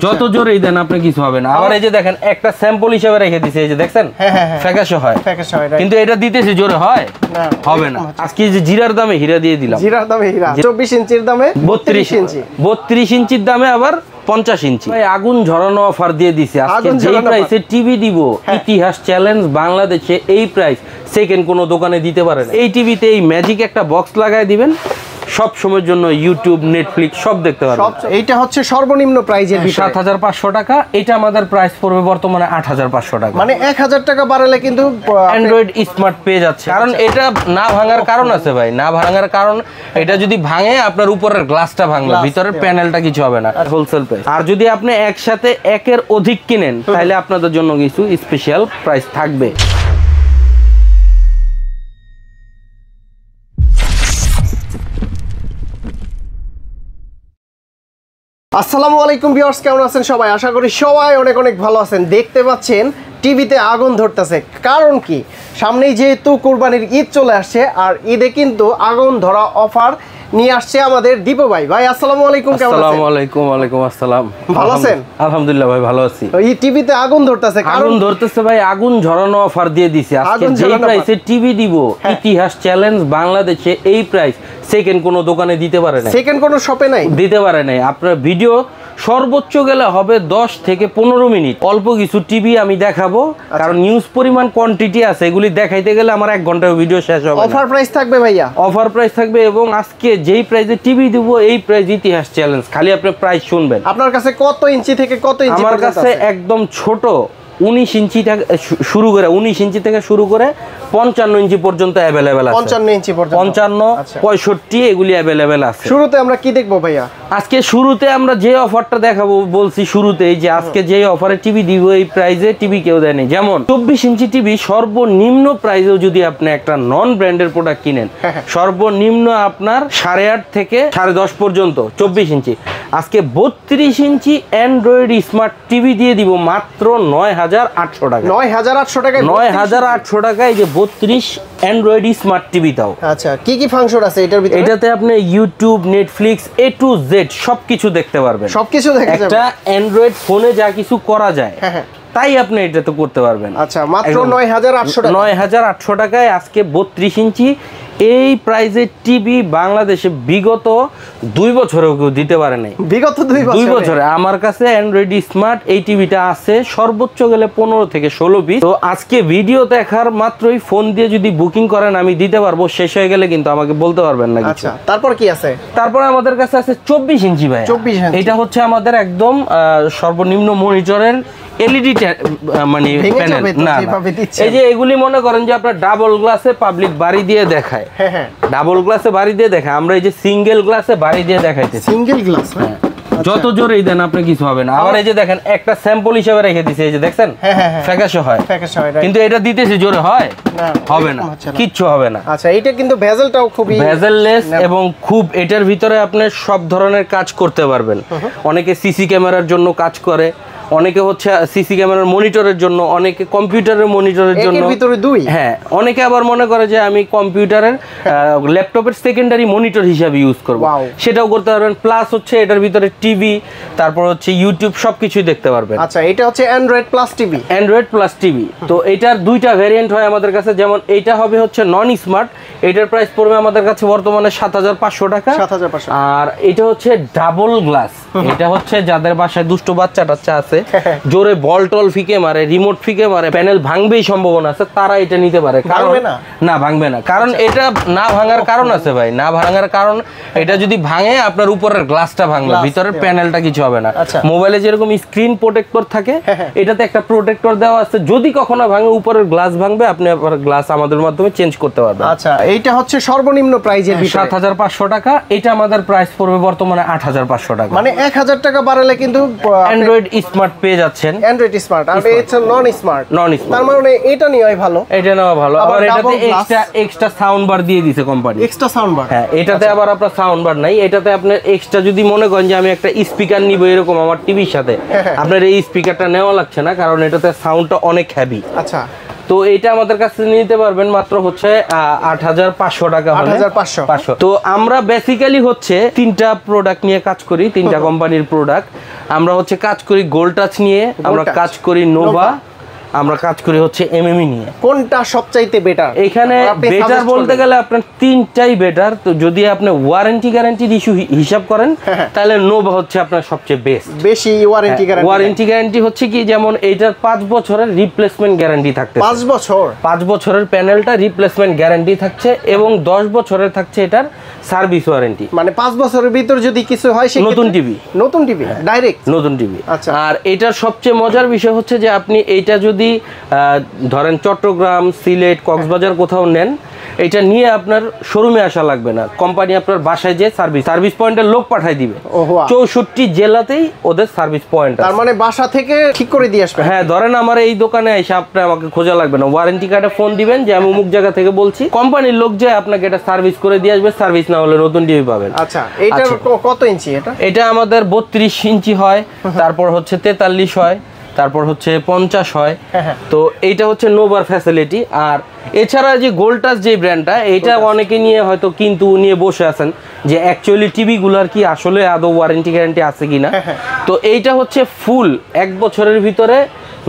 যত জোরেই দেন আপনি কিছু হবে না। আবার এই যে দেখেন একটা স্যাম্পল হিসেবে রেখে দিয়েছে, এই যে দেখছেন ফ্যাকাশে হয়, কিন্তু এটা দিতেছি জোরে হয় হবে না। আজকে যে জিরার দামে হীরা দিয়ে দিলাম, জিরার দামে হীরা 24 ইঞ্চির দামে 32 ইঞ্চি, 32 ইঞ্চির দামে আবার 50 ইঞ্চি। ভাই আগুন ঝরানো অফার দিয়ে দিছে আজকে। যেই প্রাইসে টিভি দিব, ইতিহাস চ্যালেঞ্জ বাংলাদেশে এই প্রাইস সেকেন্ড কোনো দোকানে দিতে পারে না। এই টিভিতে এই ম্যাজিক একটা বক্স লাগায় দিবেন, সব সময়ের জন্য ইউটিউব নেটফ্লিক্স সব দেখতে পারবেন। এইটা হচ্ছে সর্বনিম্ন প্রাইজের ৭৫০০ টাকা। এটা আমাদের প্রাইস পড়বে বর্তমানে ৮৫০০ টাকা। মানে ১০০০ টাকা বাড়ালে কিন্তু অ্যান্ড্রয়েড স্মার্ট পেয়ে যাচ্ছে। কারণ এটা না ভাঙার কারণ আছে ভাই, না ভাঙার কারণ এটা যদি ভাঙে আপনার উপরের গ্লাসটা ভাঙবে, ভিতরের প্যানেলটা কিছু হবে না, হোলসেল প্রাইস। আর যদি আপনি একসাথে একের অধিক কিনেন তাহলে আপনাদের জন্য কিছু স্পেশাল প্রাইস থাকবে। আসসালামু আলাইকুম ভিউয়ার্স, কেমন আছেন সবাই? আশা করি সবাই অনেক অনেক ভালো আছেন। দেখতে পাচ্ছেন টিভিতে আগুন ধরতেছে, কারণ কি সামনেই যেহেতু কুরবানির ঈদ চলে আসছে, আর ঈদে কিন্তু আগুন ধরা অফার নিয়ে আসছে আমাদের দীপু ভাই। ভাই আসসালামু আলাইকুম, কেমন আছেন? আসসালামু আলাইকুম। ওয়ালাইকুম আসসালাম। ভালো আছেন? আলহামদুলিল্লাহ ভাই, ভালো আছি। এই টিভিতে আগুন ধরতেছে, আগুন ধরতেছে ভাই, আগুন ঝরানো অফার দিয়ে দিছে আজকে। যেই প্রাইসে টিভি দিব, ইতিহাস চ্যালেঞ্জ বাংলাদেশে এই প্রাইস সেকেন্ড কোনো দোকানে দিতে পারে না, সেকেন্ড কোনো শপে নাই দিতে পারে নাই। আপনার ভিডিও সর্বোচ্চ গেলে হবে 10 থেকে 15 মিনিট। অল্প কিছু টিভি আমি দেখাবো, কারণ নিউজ পরিমাণ কোয়ান্টিটি আছে, এগুলি দেখাইতে গেলে আমার 1 ঘন্টার ভিডিও শেষ হবে। অফার প্রাইস থাকবে ভাইয়া, অফার প্রাইস থাকবে। এবং আজকে যেই প্রাইসে টিভি দিব এই প্রাইস ইতিহাস চ্যালেঞ্জ। খালি আপনি প্রাইস শুনবেন। আপনার কাছে কত ইঞ্চি থেকে কত ইঞ্চি? আমার কাছে একদম ছোট 19 ইঞ্চি থেকে শুরু করে 19 ইঞ্চি থেকে শুরু করে 55 ইঞ্চি পর্যন্ত অ্যাভেলেবেল আছে। 55 ইঞ্চি পর্যন্ত, 55, 65 এগুলি অ্যাভেলেবেল আছে। শুরুতে আমরা কি দেখবো ভাইয়া? আজকে শুরুতে আমরা যে অফারটা দেখাবো, বলছি শুরুতেই যে আজকে যে অফারে টিভি দিব এই প্রাইসে টিভি কেউ দেয়নি। যেমন 24 ইঞ্চি টিভি সর্বনিম্ন প্রাইসেও যদি আপনি একটা নন ব্র্যান্ডের প্রোডাক্ট কিনেন, সর্বনিম্ন আপনার 8.5 থেকে 10.5 পর্যন্ত 24 ইঞ্চি। আজকে 32 ইঞ্চি অ্যান্ড্রয়েড স্মার্ট টিভি দিয়ে দিব মাত্র ৯,৮০০ টাকা। ৯,৮০০ টাকা, ৯,৮০০ টাকায় যে 32 অ্যান্ড্রয়েড স্মার্ট টিভি দাও। আচ্ছা, কি কি ফাংশন আছে এটার ভিতরে? এটাতে আপনি YouTube, Netflix, A to Z সবকিছু দেখতে পারবেন। সবকিছু দেখা যাবে। একটা অ্যান্ড্রয়েড ফোনে যা কিছু করা যায় তাই আপনি এটাতে করতে পারবেন। আচ্ছা, মাত্র ৯,৮০০ টাকা। ৯,৮০০ টাকায় আজকে 32 ইঞ্চি এই প্রাইজের টিভি বাংলাদেশে বিগত 2 বছরেও কেউ দিতে পারে নাই। বিগত 2 বছরে আমার কাছে অ্যান্ড্রয়েড স্মার্ট এই টিভিটা আছে, সর্বোচ্চ গেলে 15 থেকে 16 পিস। তো আজকে ভিডিও দেখার মাত্রই ফোন দিয়ে যদি বুকিং করেন আমি দিতে পারবো, শেষ হয়ে গেলে কিন্তু আমাকে বলতে পারবেন না। আচ্ছা, তারপর কি আছে? তারপরে আমাদের কাছে আছে 24 ইঞ্চি ভাই। 24 ইঞ্চি এটা হচ্ছে আমাদের একদম সর্বনিম্ন মনিটরের এলইডি মানে প্যানেল। না, এই যে এগুলি মনে করেন যে আপনার ডাবল গ্লাসে পাবলিক বাড়ি দিয়ে দেখায়, ডাবল গ্লাসে বাড়ি দিয়ে দেখায়, আমরা এই যে সিঙ্গেল গ্লাসে বাড়ি দিয়ে দেখাইতেছি। সিঙ্গেল গ্লাস, যত জোরেই দেন আপনি কিছু হবে না। আবার এই যে দেখেন একটা স্যাম্পল হিসেবে রেখে দিয়েছে, এই যে দেখছেন ফ্যাকাশে হয়, কিন্তু এটা দিতেছি জোরে হয় হবে না, কিচ্ছু হবে না। আচ্ছা, এটা কিন্তু ভেজেলটাও খুবই ভেজেললেস এবং খুব এটার ভিতরে আপনি সব ধরনের কাজ করতে পারবেন। অনেকে সিসি ক্যামেরার জন্য কাজ করে, অনেকে হচ্ছে সিসি ক্যামেরার মনিটরের জন্য, অনেকে কম্পিউটারের মনিটরের জন্য। হ্যাঁ, অনেকে আবার মনে করে যে আমি কম্পিউটারের ল্যাপটপের সেকেন্ডারি মনিটর হিসাবে ইউজ করব, সেটাও করতে পারবেন। প্লাস হচ্ছে এটার ভিতরে টিভি, তারপর হচ্ছে ইউটিউব সবকিছুই দেখতে পারবেন। আচ্ছা, এটা হচ্ছে Android plus TV. Android plus TV. তো এটার 2টা ভ্যারিয়েন্ট হয় আমাদের কাছে। যেমন এইটা হবে হচ্ছে নন স্মার্ট, এটার প্রাইস পড়বে আমাদের কাছে বর্তমানে ৭৫০০ টাকা। আর এটা হচ্ছে ডাবল গ্লাস, এটা হচ্ছে যাদের বাসায় দুষ্ট বাচ্চা টাচ্চা আছে, জোরে বল টল ফিকে মারে, রিমোট ফিকে মারে, প্যানেল ভাঙবেই সম্ভাবনা আছে, তারা এটা নিতে পারে। কারণ না ভাঙবে না, কারণ এটা না ভাঙার কারণ আছে ভাই, না ভাঙার কারণ এটা যদি ভাঙে আপনার উপরের গ্লাসটা ভাঙবে, ভিতরের প্যানেলটা কিছু হবে না। মোবাইলে যেরকম স্ক্রিন প্রোটেক্টর থাকে, এটাতে একটা প্রোটেক্টর দেওয়া আছে, যদি কখনো ভাঙে উপরের গ্লাস ভাঙবে, আপনি আপনার গ্লাস আমাদের মাধ্যমে চেঞ্জ করতে পারবেন। আচ্ছা, এইটা হচ্ছে সর্বনিম্ন প্রাইজের ৭৫০০ টাকা। এটা আমাদের প্রাইস পড়বে বর্তমানে ৮৫০০ টাকা। মানে ১০০০ টাকা বাড়ালে কিন্তু অ্যান্ড্রয়েড স্মার্ট পেয়ে যাচ্ছেন। অ্যান্ড্রয়েড স্মার্ট, আর এটা নন স্মার্ট। তার মানে এটা নেওয়াই ভালো, এটা নেওয়া ভালো। আবার এটাতে এক্সট্রা সাউন্ড বার দিয়ে দিয়েছে কোম্পানি, এক্সট্রা সাউন্ড বার। হ্যাঁ, এটাতে আবার আপনার সাউন্ড বার নাই, এটাতে আপনার এক্সট্রা যদি মনে করেন যে আমি একটা স্পিকার নিব এরকম আমার টিভির সাথে, আপনার এই স্পিকারটা নেওয়া লাগছে না, কারণ এটাতে সাউন্ডটা অনেক হেভি। আচ্ছা, তো এটা আমাদের কাছে নিতে পারবেন মাত্র হচ্ছে ৮৫০০ টাকা। ৮৫০০। তো আমরা বেসিক্যালি হচ্ছে 3টা প্রোডাক্ট নিয়ে কাজ করি, 3টা কোম্পানির প্রোডাক্ট। আমরা হচ্ছে কাজ করি গোল্ড টাচ নিয়ে, আমরা কাজ করি নোভা, আমরা কাজ করি হচ্ছে এমএমই নিয়ে। কোনটা সবচাইতে বেটার? এখানে বেটার বলতে গেলে আপনার তিনটাই বেটার। তো যদি আপনি ওয়ারেন্টি গ্যারান্টির ইস্যু হিসাব করেন তাহলে নোভা হচ্ছে আপনার সবচেয়ে বেস্ট, বেশি ওয়ারেন্টি গ্যারান্টি। ওয়ারেন্টি গ্যারান্টি হচ্ছে কি, যেমন এইটার 5 বছরের রিপ্লেসমেন্ট গ্যারান্টি থাকছে। 5 বছর? 5 বছরের প্যানেলটা রিপ্লেসমেন্ট গ্যারান্টি থাকছে এবং 10 বছরের থাকছে এটার সার্ভিস ওয়ারেন্টি। মানে 5 বছরের ভিতর যদি কিছু হয় সে নতুন টিভি, নতুন টিভি ডাইরেক্ট নতুন টিভি। আচ্ছা। আর এটার সবচেয়ে মজার বিষয় হচ্ছে যে আপনি এইটা যদি ধরেন চট্টগ্রাম, সিলেট, কক্সবাজার কোথাও নেন, এটা নিয়ে আপনার শোরুমে আসা লাগবে না, কোম্পানি আপনার বাসায় যে সার্ভিস পয়েন্টের লোক পাঠায় দিবে। 64 জেলাতেই ওদের সার্ভিস পয়েন্ট। তার মানে বাসা থেকে ঠিক করে দিয়ে আসবে। হ্যাঁ, ধরেন আমার এই দোকানে এসে আপনি আমাকে খোঁজা লাগবে না, ওয়ারেন্টি কার্ডে ফোন দিবেন যে আমি অমুক জায়গা থেকে বলছি, কোম্পানির লোক যে আপনাকে এটা সার্ভিস করে দিয়ে আসবে, সার্ভিস না হলে নতুন টিভি পাবেন। আচ্ছা, এটা কত ইঞ্চি? এটা আমাদের 32 ইঞ্চি হয়, তারপর হচ্ছে 43 হয়, তারপর হচ্ছে 50 হয়। তো এইটা হচ্ছে নোভার ফ্যাসিলিটি। আর এছাড়া যে গোল্ড টাচ যে ব্র্যান্ডটা, এইটা অনেকে নিয়ে হয়তো কিন্তু নিয়ে বসে আছেন যে অ্যাকচুয়ালি টিভিগুলোর কি আসলে আদৌ ওয়ারেন্টি গ্যারান্টি আছে কিনা। তো এইটা হচ্ছে ফুল 1 বছরের ভিতরে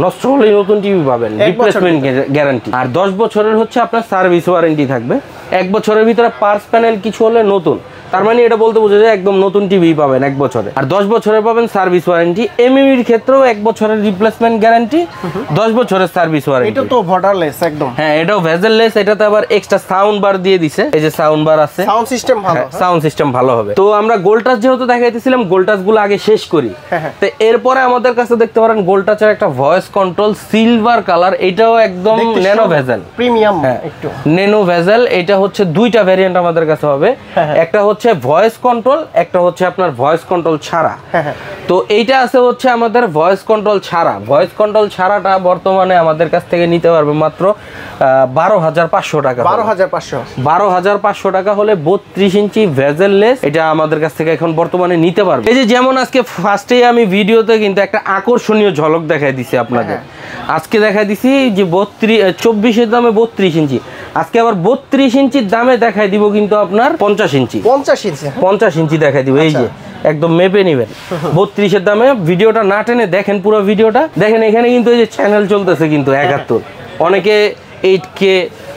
নষ্ট হলে নতুন টিভি পাবেন, রিপ্লেসমেন্ট গ্যারান্টি। আর 10 বছরের হচ্ছে আপনার সার্ভিস ওয়ারেন্টি থাকবে। 1 বছরের ভিতরে পার্টস প্যানেল কিছু হলে নতুন, তার মানে এটা বলতে বোঝা যায় একদম নতুন টিভি পাবেন 1 বছরে। আর 10 বছরে পাবেন সার্ভিস ওয়ারেন্টি। এমএমির ক্ষেত্রেও 1 বছরের রিপ্লেসমেন্ট গ্যারান্টি, 10 বছরের সার্ভিস ওয়ারেন্টি। এটা তো বর্ডারলেস একদম। হ্যাঁ, এটাও ভেজেললেস। এটাতে আবার এক্সট্রা সাউন্ড বার দিয়ে দিছে, এই যে সাউন্ড বার আছে, সাউন্ড সিস্টেম ভালো, সাউন্ড সিস্টেম ভালো হবে। তো আমরা গোল্ড টাচ যেহেতু দেখাইতেছিলাম, গোল্ড টাচ গুলো আগে শেষ করি। তো এরপরে আমাদের কাছে দেখতে পারেন গোল্ড টাচের একটা ভয়েস কন্ট্রোল সিলভার কালার, এটাও একদম ন্যানো ভেজেল প্রিমিয়াম একটু ন্যানো ভেজেল। এটা হচ্ছে দুইটা ভ্যারিয়েন্ট আমাদের কাছে হবে, একটা হচ্ছে ভয়েস কন্ট্রোল, একটা হচ্ছে আপনার ভয়েস কন্ট্রোল ছাড়া। তো এইটা আছে হচ্ছে আমাদের ভয়েস কন্ট্রোল ছাড়া। ভয়েস কন্ট্রোল ছাড়াটা বর্তমানে আমাদের কাছ থেকে নিতে পারবে মাত্র 12,500 টাকা। 12,500 টাকা হলে 32 ইঞ্চি ভেজেললেস এটা আমাদের কাছ থেকে এখন বর্তমানে নিতে পারবে। এই যে যেমন আজকে ফার্স্টেই আমি ভিডিওতে কিন্তু একটা আকর্ষণীয় ঝলক দেখাই দিছি আপনাদের। আজকে দেখাই দিছি যে 24-এর দামে 32 ইঞ্চি, আজকে আবার 32 ইঞ্চির দামে দেখাই দিব কিন্তু আপনার 50 ইঞ্চি। 50 ইঞ্চি দেখাই দিব। এই যে একদম মেপে নেবেন 32-এর দামে। ভিডিওটা না টেনে দেখেন, পুরো ভিডিওটা দেখেন। এখানে কিন্তু এই যে চ্যানেল চলতেছে কিন্তু 71, অনেকে 8K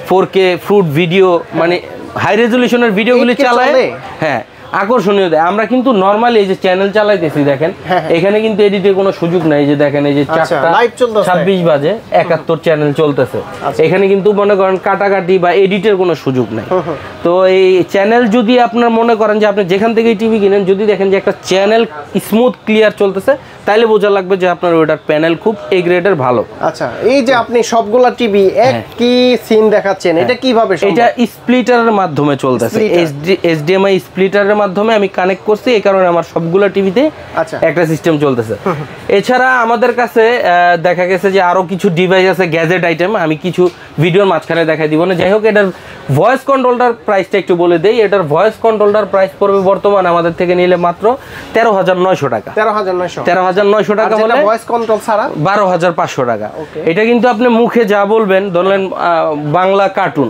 4K ফ্রুট ভিডিও, মানে হাই রেজলিউশনের ভিডিওগুলি চালায়। হ্যাঁ, আকর্ষণীয় দেয়। আমরা কিন্তু নরমালি এই যে চ্যানেল চালাইতেছি দেখেন, এখানে কিন্তু এডিটের কোনো সুযোগ নাই। যে দেখেন এই যে 4:26 বাজে 71 চ্যানেল চলতেছে। এখানে কিন্তু মনে করেন কাটাকাটি বা এডিটের কোনো সুযোগ নাই। তো এই চ্যানেল যদি আপনার মনে করেন যে আপনি যেখান থেকে টিভি কিনেন, যদি দেখেন যে একটা চ্যানেল স্মুথ ক্লিয়ার চলতেছে, তাইলে বোঝা লাগবে যে আপনার ওটার প্যানেল খুব এ গ্রেডের ভালো। আচ্ছা, এই যে আপনি সবগুলা টিভি একই সিন দেখাচ্ছেন, এটা কিভাবে? এটা স্প্লিটারের মাধ্যমে চলতেছে, HDMI স্প্লিটারের মাধ্যমে আমি কানেক্ট করছি, এই কারণে আমার সবগুলো টিভিতে একটা সিস্টেম চলতেছে। এছাড়া আমাদের কাছে দেখা গেছে যে আরো কিছু ডিভাইস আছে, গ্যাজেট আইটেম, আমি কিছু ভিডিওর মাঝখানে দেখাই দিব না। যাই হোক, এটার ভয়েস কন্ট্রোলটার প্রাইসটা একটু বলে দেই। এটার ভয়েস কন্ট্রোলটার প্রাইস পড়বে বর্তমানে আমাদের থেকে নিলে মাত্র 13,900 টাকা। 13,900 টাকা হলে ভয়েস কন্ট্রোল ছাড়া 12,500 টাকা। এটা কিন্তু আপনি মুখে যা বলবেন, ধরলেন বাংলা কার্টুন,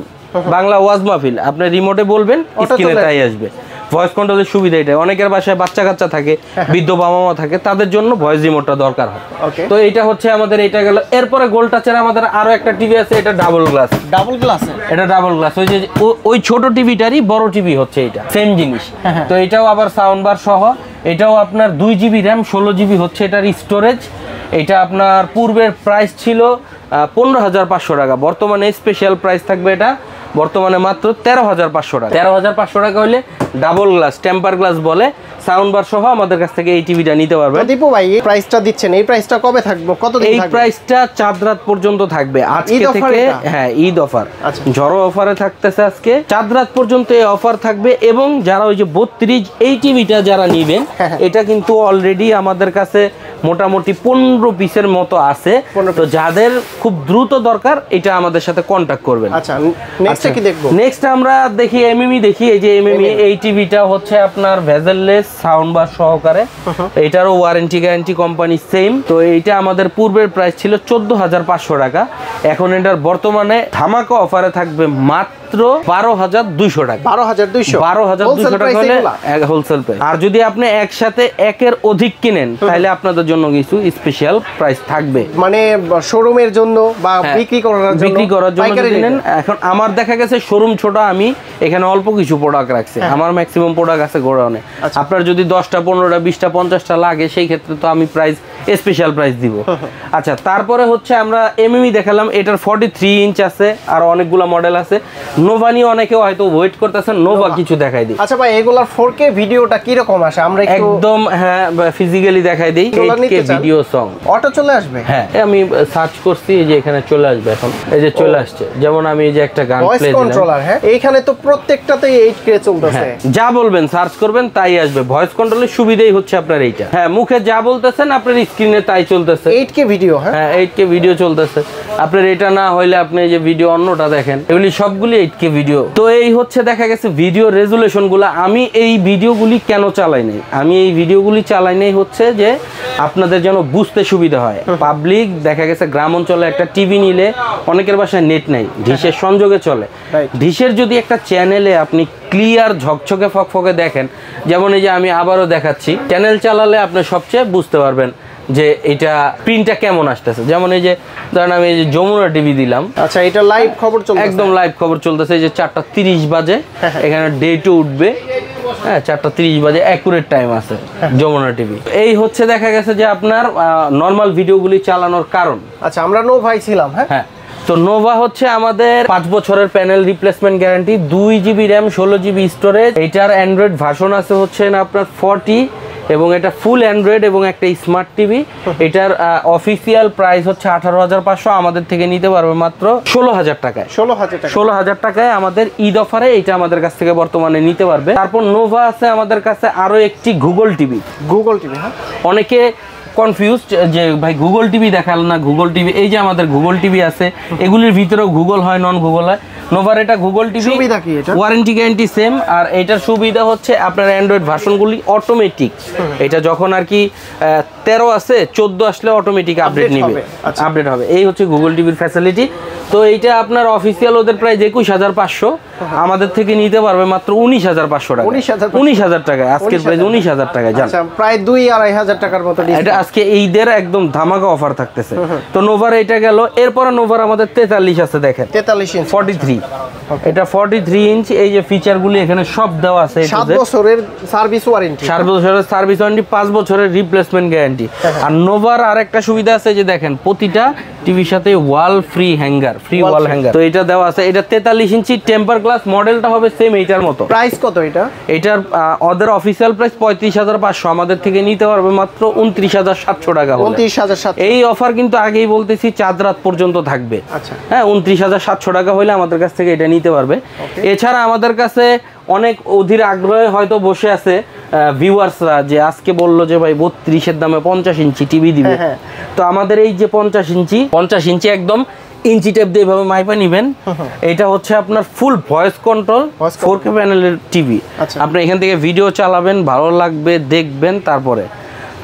বাংলা ওয়াজ মাহফিল, আপনি রিমোটে বলবেন, স্ক্রিনে তাই আসবে। ভয়েস কন্ট্রোলের সুবিধা এটা। অনেকের বাসায় বাচ্চা কাচ্চা থাকে, বৃদ্ধ বাবা মা থাকে, তাদের জন্য ভয়েস রিমোটটা দরকার হয়। তো এটা হচ্ছে আমাদের, এটা গেল। এরপরে গোল্ড টাচের আমাদের আরো একটা টিভি আছে, এটা ডাবল গ্লাস। এটা ডাবল গ্লাস। ওই যে ওই ছোট টিভিটারই বড় টিভি হচ্ছে, এটা সেম জিনিস। তো এটাও আবার সাউন্ড বার সহ। এটাও আপনার 2 GB র্যাম, 16 GB হচ্ছে এটার স্টোরেজ। এটা আপনার পূর্বের প্রাইস ছিল 15,500 টাকা, বর্তমানে স্পেশাল প্রাইস থাকবে এটা বর্তমানে মাত্র 13,500 টাকা। 13,500 টাকা হলে ডাবল গ্লাস, টেম্পার গ্লাস বলে, সাউন্ড বার সহ আমাদের কাছ থেকে এই টিভিটা নিতে পারবেন। দীপু ভাই, এই প্রাইসটা দিচ্ছেন, এই প্রাইসটা কবে থাকবে, কতদিন থাকবে? এই প্রাইসটা চাঁদ রাত পর্যন্ত থাকবে আজকে থেকে। হ্যাঁ, ঈদ অফার, ঝড়ো অফারে থাকতেছে আজকে, চাঁদ রাত পর্যন্ত এই অফার থাকবে। এবং যারা ওই যে 32 এই টিভিটা যারা নেবেন, এটা কিন্তু অলরেডি আমাদের কাছে মোটামুটি 15 পিসের মতো আছে। তো যাদের খুব দ্রুত দরকার, এটা আমাদের সাথে কন্টাক্ট করবেন। আচ্ছা, নেক্সট কি দেখবো? নেক্সট আমরা দেখি এমএমই দেখি। এই যে এমএমই এই টিভিটা হচ্ছে আপনার ভেজেললেস, সাউন্ড বার সহকারে। এটারও ওয়ারেন্টি গ্যারান্টি কোম্পানি সেম। তো এইটা আমাদের পূর্বের প্রাইস ছিল 14,500 টাকা, এখন এটার বর্তমানে ধামাকা অফারে থাকবে মাত্র মাত্র 12,200 টাকা। 12,200 টাকা হলে হোলসেল প্রাইস। আর যদি আপনি একসাথে একের অধিক কিনেন তাহলে আপনাদের জন্য কিছু স্পেশাল প্রাইস থাকবে, মানে শোরুমের জন্য বা বিক্রি করার জন্য কিনেন। এখন আমার দেখা গেছে শোরুম ছোট, আমি এখানে অল্প কিছু প্রোডাক্ট রাখছি, আমার ম্যাক্সিমাম প্রোডাক্ট আছে গোডাউনে। আপনার যদি 10টা 15টা 20টা 50টা লাগে সেই ক্ষেত্রে তো আমি প্রাইস স্পেশাল প্রাইস দিব। আচ্ছা, তারপরে হচ্ছে আমরা এমএমই দেখালাম, এটার 43 ইঞ্চ আছে, আর অনেকগুলো মডেল আছে। নোভা নিয়ে অনেকে হয়তো ওয়েট করতেছেন, নোভা কিছু দেখাই দিই। আচ্ছা ভাই, এগুলার 4K ভিডিওটা কি রকম আসে আমরা একদম হ্যাঁ ফিজিক্যালি দেখাই দিই। 8K ভিডিও সং অটো চলে আসবে? হ্যাঁ, আমি সার্চ করছি, এই যে এখানে চলে আসবে। এখন এই যে চলে আসছে, যেমন আমি এই যে একটা গান প্লে দিলাম, কন্ট্রোলার। হ্যাঁ, এইখানে তো প্রত্যেকটাতেই 8K চলতেছে। যা বলবেন সার্চ করবেন তাই আসবে। ভয়েস কন্ট্রোলের সুবিধাই হচ্ছে আপনার এইটা। হ্যাঁ, মুখে যা বলতেছেন আপনার স্ক্রিনে তাই চলতেছে। 8K video? হ্যাঁ 8K ভিডিও চলতেছে। আপনার এটা না হইলে আপনি যে ভিডিও অন্যটা দেখেন, এগুলি সবগুলি 8K ভিডিও। তো এই হচ্ছে দেখা গেছে ভিডিও রেজুলেশন গুলা। আমি এই ভিডিওগুলি কেন চালাই নাই, আমি এই ভিডিওগুলি চালাই নাই হচ্ছে যে আপনাদের যেন বুঝতে সুবিধা হয়। পাবলিক দেখা গেছে গ্রাম অঞ্চলে একটা টিভি নিলে অনেকের বাসায় নেট নাই, ডিশের সংযোগে চলে। ডিশের যদি একটা চ্যানেলে আপনি ক্লিয়ার ঝকঝকে ফকফকে দেখেন, যেমন এই যে আমি আবারও দেখাচ্ছি, চ্যানেল চালালে আপনি সবচেয়ে বুঝতে পারবেন যে এটা প্রিন্টটা কেমন আসতেছে। যেমন এই যে ধরেন আমি এই যে যমুনা টিভি দিলাম। আচ্ছা, এটা লাইভ খবর চলতেছে? একদম লাইভ খবর চলতেছে। এই যে 4:30 বাজে, এখানে ডেটও উঠবে। হ্যাঁ, 4:30 বাজে অ্যাকুরেট টাইম আছে যমুনা টিভি। এই হচ্ছে দেখা গেছে যে আপনার নর্মাল ভিডিওগুলি চালানোর কারণ। আচ্ছা, আমরা নোভাই ছিলাম। হ্যাঁ, তো নোভা হচ্ছে আমাদের 5 বছরের panel replacement guarantee, 2GB RAM 16GB storage. এটার অ্যান্ড্রয়েড ভার্সন আছে হচ্ছে না আপনার 40, এবং এটা ফুল অ্যান্ড্রয়েড এবং একটা স্মার্ট টিভি। এটার অফিসিয়াল প্রাইস হচ্ছে 18,500, আমাদের থেকে নিতে পারবে মাত্র 16,000 টাকায়। 16,000 টাকায় আমাদের ঈদ অফারে এটা আমাদের কাছ থেকে বর্তমানে নিতে পারবে। তারপর নোভা আছে আমাদের কাছে আরো একটি গুগল টিভি। হ্যাঁ, অনেকে কনফিউজড যে ভাই গুগল টিভি দেখাল না, গুগল টিভি। এই যে আমাদের গুগল টিভি আছে, এগুলির ভিতরেও গুগল হয়, নন গুগল হয়। নোভার এটা Google TV, warranty guarantee same. আর এটার সুবিধা হচ্ছে আপনার অ্যান্ড্রয়েড ভার্সনগুলি অটোমেটিক। এটা যখন আর কি 13 আছে, 14 আসলে অটোমেটিক আপডেট নেবে, আপডেট হবে। এই হচ্ছে গুগল টিভির ফ্যাসিলিটি। তো এইটা আপনার অফিসিয়াল ওদের প্রায় 21,500, আমাদের থেকে নিতে পারবে মাত্র 19,500 টাকা। 19,000 টাকায় আজকের প্রাইস 19,000 টাকায়। জান প্রায় 2-2,500 টাকার মতো এটা আজকে ঈদের একদম ধামাকা অফার থাকতেছে। তো নোভার এটা গেল। এরপরে নোভার আমাদের 43 আছে, দেখেন 43 ইঞ্চ 43। এটা 43 ইঞ্চ। এই যে ফিচারগুলি এখানে সব দেওয়া আছে। 7 বছরের সার্ভিস ওয়ারেন্টি, 7 বছরের সার্ভিস ওয়ারেন্টি, 5 বছরের রিপ্লেসমেন্ট গ্যারান্টি। আর নোভার আরেকটা সুবিধা আছে যে দেখেন প্রতিটা টিভির সাথে wall free hanger, free wall hanger. তো এটা দেওয়া আছে। এটা 43 ইঞ্চি টেম্পার গ্লাস, মডেলটা হবে সেম এইটার মতো। প্রাইস কত এটা? এটার ওদের অফিসিয়াল প্রাইস 35,500, আমাদের থেকে নিতে পারবে মাত্র 29,700 টাকা। 29,700। এই অফার কিন্তু আগেই বলতেছি চাঁদ রাত পর্যন্ত থাকবে। আচ্ছা, হ্যাঁ, 29,700 টাকা হলে আমাদের কাছ থেকে এটা নিতে পারবে। এছাড়া আমাদের কাছে অনেক অধীর আগ্রহে হয়তো বসে আছে ভিউয়ার্সরা, যে আজকে বললো যে ভাই 32-এর দামে 50 ইঞ্চি টিভি দিবে। তো আমাদের এই যে 50 ইঞ্চি একদম ইঞ্চি টেপ দিয়ে এভাবে মাইপা নিবেন। এটা হচ্ছে আপনার ফুল ভয়েস কন্ট্রোল 4K প্যানেলের টিভি। আপনি এখান থেকে ভিডিও চালাবেন, ভালো লাগবে দেখবেন তারপরে।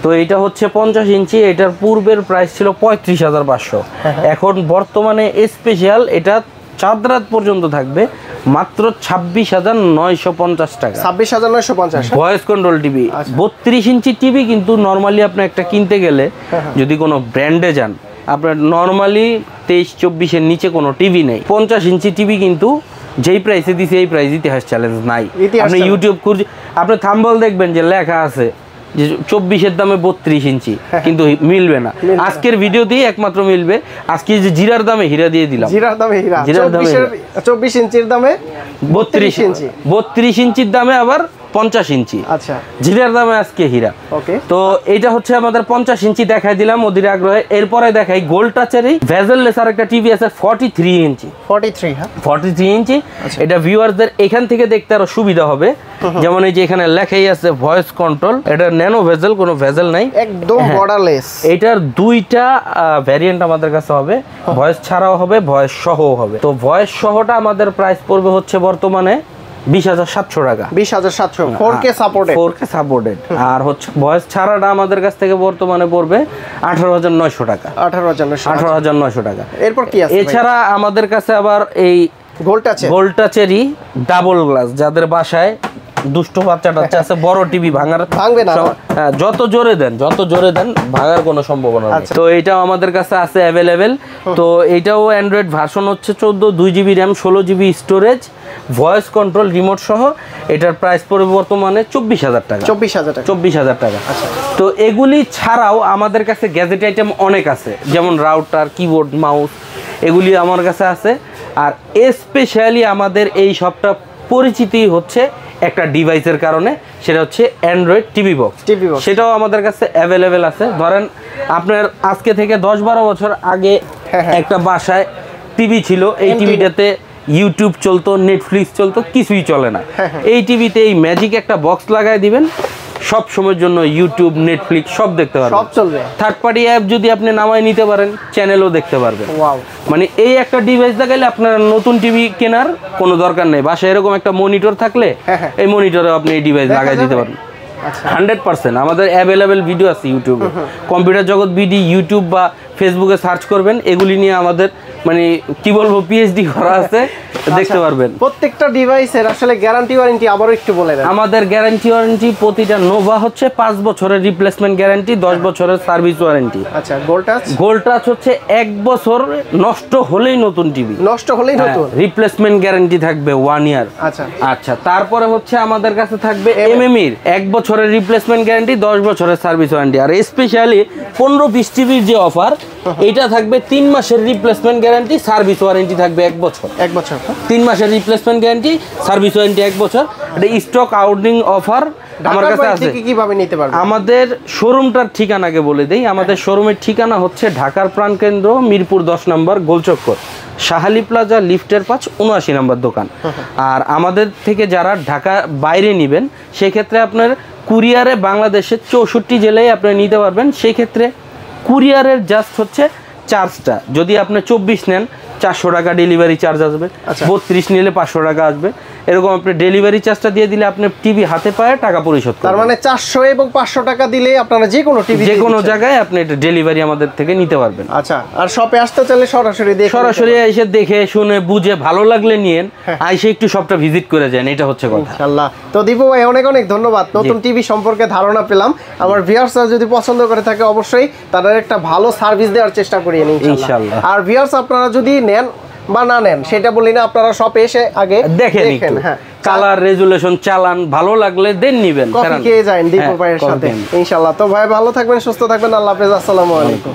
তো এটা হচ্ছে 50 ইঞ্চি। এটার পূর্বের প্রাইস ছিল 35,500, এখন বর্তমানে স্পেশাল এটা চাঁদ রাত পর্যন্ত থাকবে মাত্র 26,950 টাকা। 26,950 voice control TV. 32 inch TV কিন্তু নর্মালি আপনি একটা কিনতে গেলে যদি কোনো ব্র্যান্ডে যান, আপনার নর্মালি 23-24-এর নিচে কোনো টিভি নেই। 50 ইঞ্চি টিভি কিন্তু যেই প্রাইসে দিছে এই প্রাইস ইতিহাস চ্যালেঞ্জ নাই। আপনি ইউটিউব খুঁজে আপনি থাম্বনেল দেখবেন যে লেখা আছে যে 24-এর দামে 32 ইঞ্চি, কিন্তু মিলবে না। আজকের ভিডিওতেই একমাত্র মিলবে। আজকে যে জিরার দামে হীরা দিয়ে দিলাম, জিরার দামে হীরা। 24 ইঞ্চির দামে 32 ইঞ্চি, 32 ইঞ্চির দামে আবার 50 ইঞ্চি। আচ্ছা, জিরার দামে আজকে হীরা। ওকে, তো এইটা হচ্ছে আমাদের 50 ইঞ্চি দেখাই দিলাম অধীর আগ্রহে। এরপরে দেখাই গোল্ড টাচেরই ভেজেললেস আর একটা টিভি আছে 43 ইঞ্চি। 43 ইঞ্চি। এটা ভিউয়ারদের এখান থেকে দেখতে আরো সুবিধা হবে। যেমন এই যে এখানে লেখাই আছে ভয়েস কন্ট্রোল। এটা ন্যানো ভেজেল, কোনো ভেজেল নাই, একদম বর্ডারলেস। এটার দুইটা ভ্যারিয়েন্ট আমাদের কাছে হবে, ভয়েস ছাড়াও হবে, ভয়েস সহও হবে। তো ভয়েস সহটা আমাদের প্রাইস পড়বে হচ্ছে বর্তমানে 20,700 টাকা। 20,700 4K সাপোর্টেড। আর হচ্ছে ভয়েস ছাড়াটা আমাদের কাছ থেকে বর্তমানে পড়বে 18,900 টাকা। 18,900 টাকা। এরপর কি আছে? এছাড়া আমাদের কাছে আবার এই গোল্ড টাচেরই ডাবল গ্লাস, যাদের বাসায় দুষ্ট বাচ্চা টাচ্চা আছে, বড় টিভি ভাঙবে না, হ্যাঁ যত জোরে দেন ভাঙার কোনো সম্ভাবনা নেই। তো এটাও আমাদের কাছে আছে অ্যাভেলেবেল। তো এটাও অ্যান্ড্রয়েড ভার্সন হচ্ছে 14, 2GB RAM, 16GB storage, voice control, remote সহ। এটার প্রাইস পড়বে বর্তমানে 24,000 টাকা। 24,000 টাকা। তো এগুলি ছাড়াও আমাদের কাছে গ্যাজেট আইটেম অনেক আছে, যেমন রাউটার, কিবোর্ড, মাউস, এগুলি আমার কাছে আছে। আর স্পেশালি আমাদের এই সবটা পরিচিতি হচ্ছে একটা ডিভাইসের কারণে, সেটা হচ্ছে অ্যান্ড্রয়েড টিভি বক্স। সেটাও আমাদের কাছে অ্যাভেলেবেল আছে। ধরেন আপনার আজকে থেকে 10-12 বছর আগে একটা বাসায় টিভি ছিল, এই টিভিটাতে ইউটিউব চলতো, নেটফ্লিক্স চলতো, কিছুই চলে না। এই টিভিতে এই ম্যাজিক একটা বক্স লাগাই দিবেন, সব সময়ের জন্য ইউটিউব, নেটফ্লিক্স সব দেখতে পারবেন, সব চলবে। থার্ড পার্টি অ্যাপ যদি আপনি নামায় নিতে পারেন, চ্যানেলও দেখতে পারবেন। মানে এই একটা ডিভাইস দেখাইলে আপনার নতুন টিভি কেনার কোনো দরকার নেই। বাসায় এরকম একটা মনিটর থাকলে এই মনিটরে আপনি এই ডিভাইস লাগাই দিতে পারেন। 100% আমাদের অ্যাভেলেবেল ভিডিও আছে ইউটিউবে, কম্পিউটার জগৎ বিডি, ইউটিউব বা ফেসবুকে সার্চ করবেন, এগুলি নিয়ে আমাদের মানে কি বলবো পিএইচডি করা আছে, দেখতে পারবেন। প্রত্যেকটা ডিভাইসের আসলে গ্যারান্টি ওয়ারেন্টি আবারও একটু বলে দেন। আমাদের গ্যারান্টি ওয়ারেন্টি প্রতিটা নোভা হচ্ছে 5 বছরের রিপ্লেসমেন্ট গ্যারান্টি, 10 বছরের সার্ভিস ওয়ারেন্টি। আচ্ছা, গোল্ড টাচ হচ্ছে 1 বছর নষ্ট হলেই নতুন টিভি, নষ্ট হলেই নতুন, রিপ্লেসমেন্ট গ্যারান্টি থাকবে 1 ইয়ার। আচ্ছা, তারপরে হচ্ছে আমাদের কাছে থাকবে এমএমই 1 বছরের রিপ্লেসমেন্ট গ্যারান্টি, 10 বছরের সার্ভিস ওয়ারেন্টি। আর স্পেশালি 15-20 টিভির যে অফার, এটা থাকবে 3 মাসের রিপ্লেসমেন্ট গ্যারান্টি, সার্ভিস ওয়ারেন্টি থাকবে 1 বছর। 3 মাসের রিপ্লেসমেন্ট গ্যারান্টি, সার্ভিস ওয়ারেন্টি 1 বছর। এটা স্টক আউটিং অফার আমার কাছে আছে। কিভাবে নিতে পারবেন? আমাদের শোরুমটার ঠিকানাকে বলে দেই। আমাদের শোরুমের ঠিকানা হচ্ছে ঢাকার প্রাণকেন্দ্র, মিরপুর 10 নম্বর, গোলচক্কর, শাহালি প্লাজা, লিফটের 5, 79 নম্বর দোকান। আর আমাদের থেকে যারা ঢাকা বাইরে নেবেন, সেক্ষেত্রে আপনার কুরিয়ারে বাংলাদেশের 64 জেলায় আপনি নিতে পারবেন। সেই ক্ষেত্রে কুরিয়ারের জাস্ট হচ্ছে চার্জটা, যদি আপনি 24 নেন 400 টাকা ডেলিভারি চার্জ আসবে, 32 নিলে 500 টাকা আসবে। এরকম আপনি ডেলিভারি চার্জটা দিয়ে দিলে আপনি টিভি হাতে পায়ে টাকা পরিশোধ করবেন। তার মানে 400 এবং 500 টাকা দিলে আপনারা যে কোনো টিভি, যে কোনো জায়গায় আপনি এটা ডেলিভারি আমাদের থেকে নিতে পারবেন। আচ্ছা, আর শপে আসতে চাইলে সরাসরি এসে দেখে শুনে বুঝে ভালো লাগলে নিয়েন, আইসে একটু শপটা ভিজিট করে যান, এটা হচ্ছে কথা। ইনশাআল্লাহ। তো দীপু ভাই অনেক অনেক ধন্যবাদ, নতুন টিভি সম্পর্কে ধারণা পেলাম। আমার ভিউয়ার্সরা যদি পছন্দ করে থাকে, অবশ্যই তাদের একটা ভালো সার্ভিস দেওয়ার চেষ্টা করি ইনশাআল্লাহ। আর ভিউয়ার্স আপনারা যদি নেন বা না নেন সেটা বলি না, আপনারা শপে এসে আগে দেখেন, কালার, রেজুলেশন, চালান ভালো লাগলে দেন নিবেন, কফি খেয়ে যান দীপু ভাইয়ের সাথে ইনশাআল্লাহ। তো ভাই ভালো থাকবেন, সুস্থ থাকবেন, আল্লাহ হাফেজ, আসসালামু আলাইকুম।